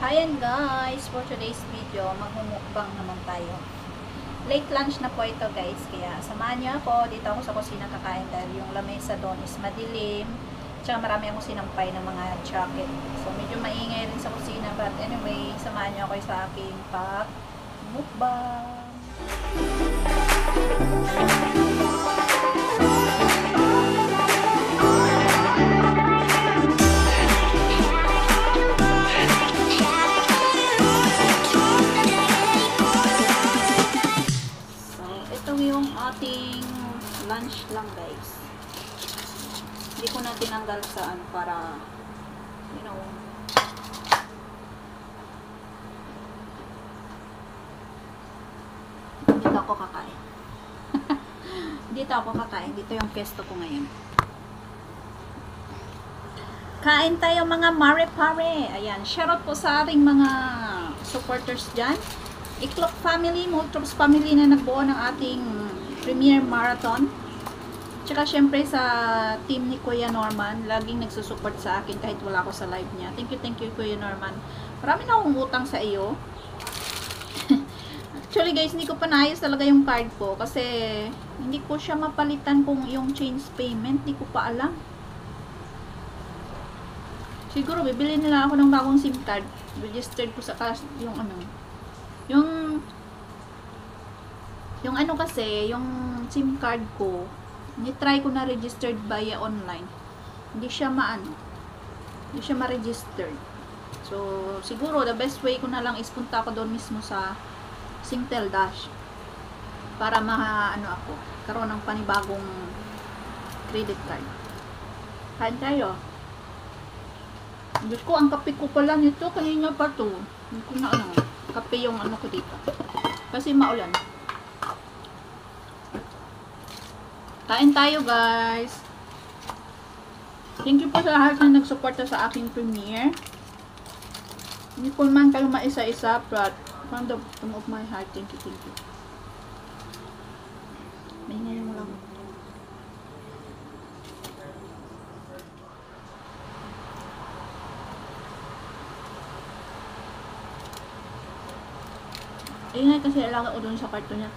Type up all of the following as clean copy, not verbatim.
Ayan guys, for today's video, magmumukbang naman tayo. Late lunch na po ito guys, kaya samahan niyo ako. Dito ako sa kusina kakain dahil yung lamesa doon is madilim. Tsaka marami akong sinampay ng mga jacket. So medyo maingay rin sa kusina, but anyway, samahan niyo ako sa aking pag-mukbang. Ating lunch lang guys. Hindi ko na tinanggal sa ano para dito ako kakain. Dito ako kakain. Dito yung pesto ko ngayon. Kain tayo mga mare-pare. Ayan, shoutout po sa ating mga supporters dyan. Iklok family, Multrops family na nagbuo ng ating Premier Marathon. Tsaka syempre sa team ni Kuya Norman, laging nagsusupport sa akin kahit wala ako sa live niya. Thank you Kuya Norman. Marami na akong utang sa iyo. Actually guys, hindi ko pa naayos talaga yung card ko kasi hindi ko siya mapalitan kung yung change payment, hindi ko pa alam. Siguro bibili nila ako ng bagong SIM card. Registered ko sa yung ano. Yung ano kasi, yung SIM card ko, ni-try ko na registered via online. Hindi siya hindi siya ma-registered. So, siguro, the best way ko na lang is punta ako doon mismo sa Singtel Dash para ako, karoon ng panibagong credit card. Kain tayo. Diyos ko, ang kape ko pala nito, kanina pa to. Hindi ko na kape yung ko dito. Kasi maulan. Kain tayo guys. Thank you po sa lahat na nagsuporta sa aking premiere. Hindi po man kayo maisa-isa, but from the bottom of my heart, thank you. May ngayon mo lang. Ingay kasi alaga ko doon sa kwarto niya.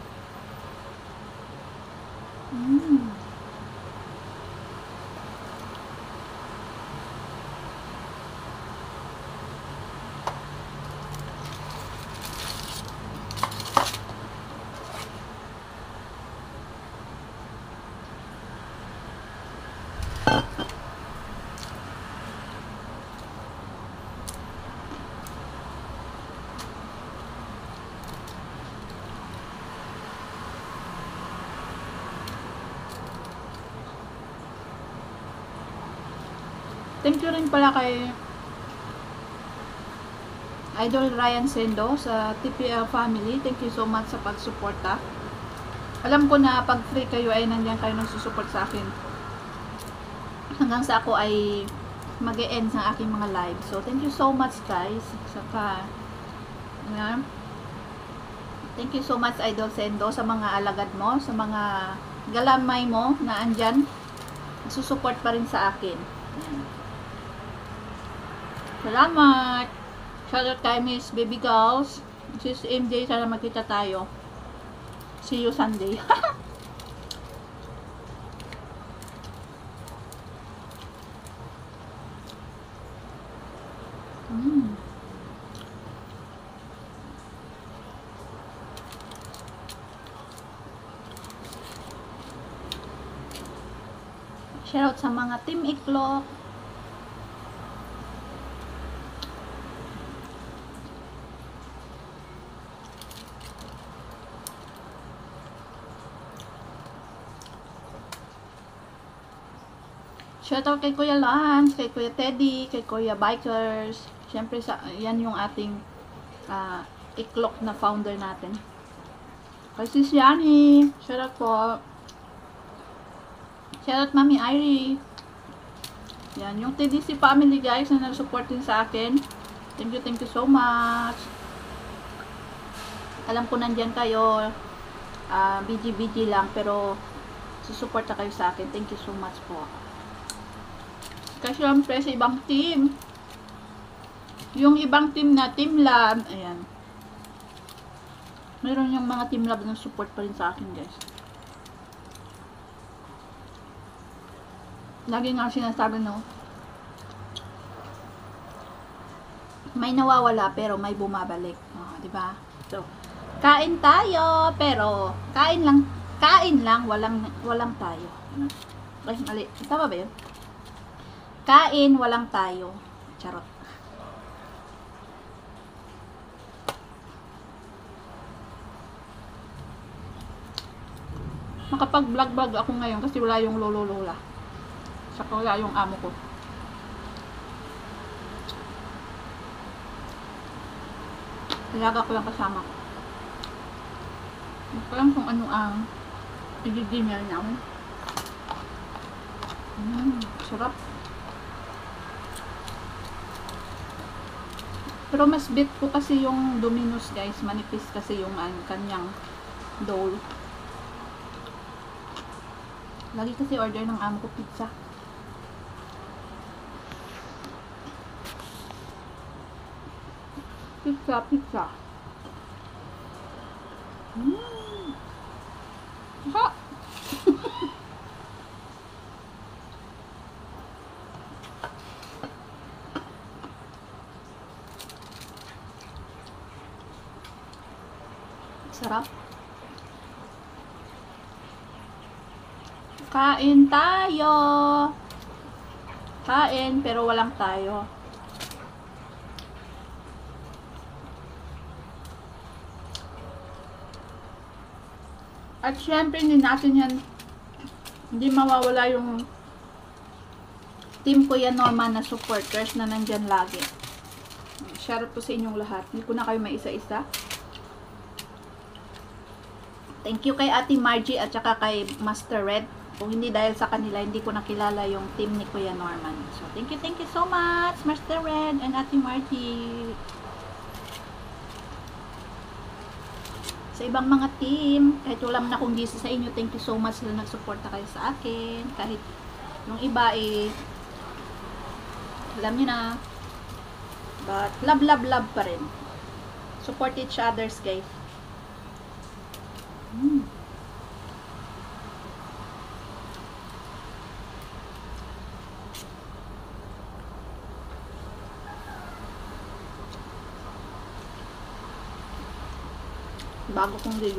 Thank you rin pala kay Idol Ryan Sendo sa TPL family. Thank you so much sa pagsuporta. Alam ko na pag free kayo ay nandiyan kayo nagsusupport sa akin. Hanggang sa ako ay mag-e-end sa aking mga live. So, thank you so much guys. Saka, thank you so much Idol Sendo sa mga alagad mo, sa mga galamay mo na andyan. Nagsusupport pa rin sa akin. Salamat! Shoutout kay Miss Baby Girls. Sis MJ, sana magkita tayo. See you Sunday. Shoutout sa mga Team Iklok. Shoutout kay Kuya Lance, kay Kuya Teddy, kay Kuya Bikers. Siyempre, yan yung ating Iklok na founder natin. Kay Sis Yani, shoutout po. Shoutout Mami Irie. Yan, yung TDC family guys na nag-support din sa akin. Thank you so much. Alam ko nandyan kayo. BG lang, pero susuporta kayo sa akin. Thank you so much po. Kasi syempre sa ibang team, Yung ibang team na, Team Lab, ayan. Meron yung mga Team Lab na support pa rin sa akin, guys. Lagi nga sinasabi, no? May nawawala, pero may bumabalik. Oh, di ba? So, kain tayo, pero kain lang, walang tayo. Ay, mali. Tama ba yun? Kain, walang tayo. Charot. Makapag-vlog ako ngayon kasi wala yung lolo-lola. Saka wala yung amo ko. Ilaga ko lang kasama ko. Hindi ko lang kung ano ang i-dinner namin. Sarap. Pero mas bet ko kasi yung Domino's, guys. Manipis kasi yung kanyang dough. Lagi kasi order ng amo ko pizza. Pizza. Ha! Sarap. Kain tayo. Kain, pero walang tayo. At syempre, hindi natin yan, hindi mawawala yung Team Kuya Norman na supporters na nandyan lagi. Shoutout po sa inyong lahat. Hindi ko na kayo maisa-isa. Thank you kay Ate Margie at saka kay Master Red. Kung hindi dahil sa kanila, hindi ko nakilala yung team ni Kuya Norman. So, thank you so much, Master Red and Ate Margie. Sa ibang mga team, kahit wala na akong gisa sa inyo, thank you so much sila nagsuporta kayo sa akin. Kahit yung iba alam nyo na, but love pa rin. Support each others, guys. Bago kong ligo.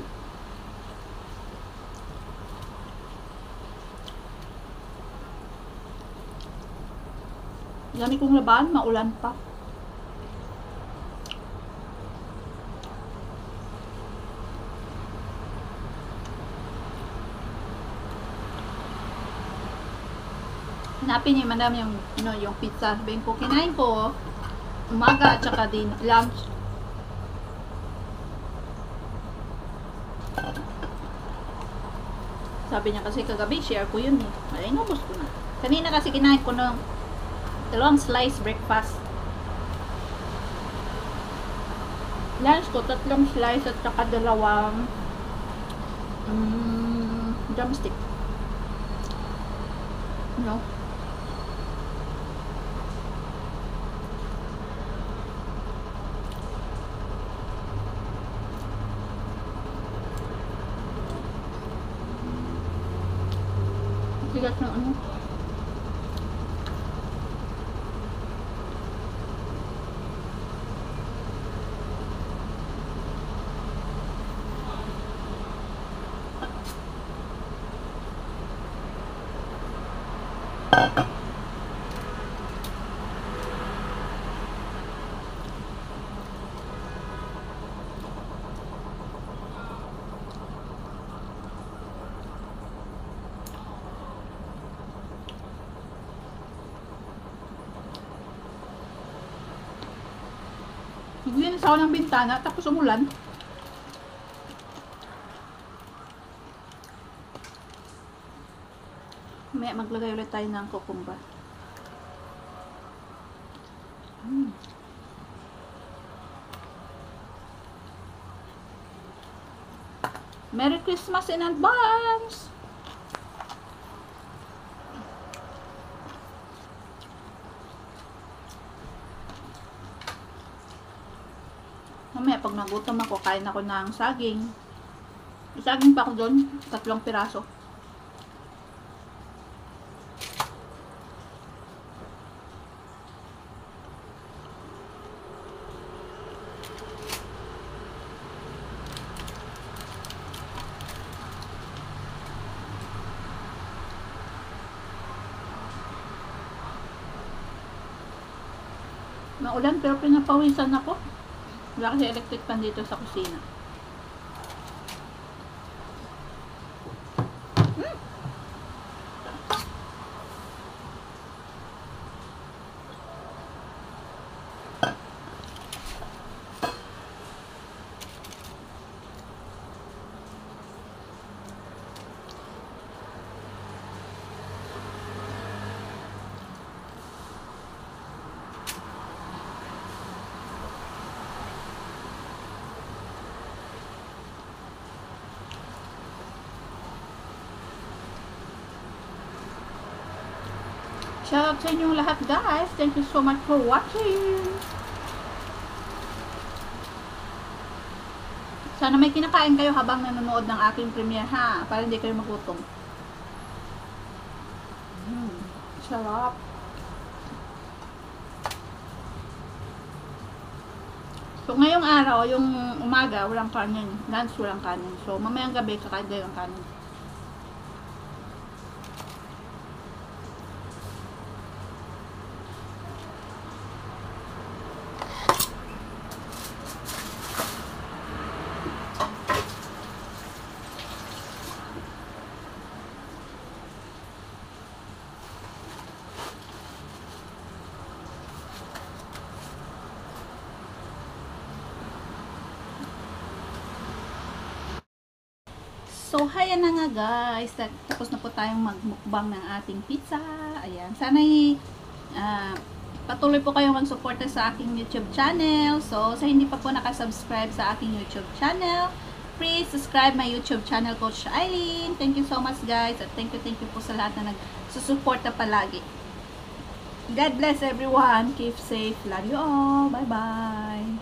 Dami kong laban, maulan pa. Hanapin niyo, madami yung pizza. Sabihin ko, kinain ko umaga at saka din lunch. Sabi niya kasi kagabi, share ko yun eh. Ay, inubos ko na. Kanina kasi kinain ko ng 2 slice breakfast. Lunch ko, 3 slice at saka 2 drumstick. No? Bigat ng ano. Naglinis ako ng bintana, tapos umulan. May maglagay ulit tayo ng cucumber. Merry Christmas in advance! Mamaya pag nagutom ako, kain ako ng saging. May saging pa ako doon, 3 piraso. Maulan pero pinapawisan ako. Wala kasi electric pan dito sa kusina. Shout out sa inyong lahat guys. Thank you so much for watching. Sana may kinakain kayo habang nanonood ng aking premiere ha. Para hindi kayo magutom. Sarap. So ngayong araw, yung umaga, walang kanin. Lunch, walang kanin. So mamayang gabi, kakain kayo ng kanin. So, ayan na nga guys. Tapos na po tayong magmukbang ng ating pizza. Ayan. Sana'y patuloy po kayong mag-suporta sa aking YouTube channel. So, sa hindi pa po nakasubscribe sa aking YouTube channel, please subscribe my YouTube channel, Coach Eileen. Thank you so much guys. At thank you po sa lahat na nagsusuporta palagi. God bless everyone. Keep safe. Love you all. Bye-bye.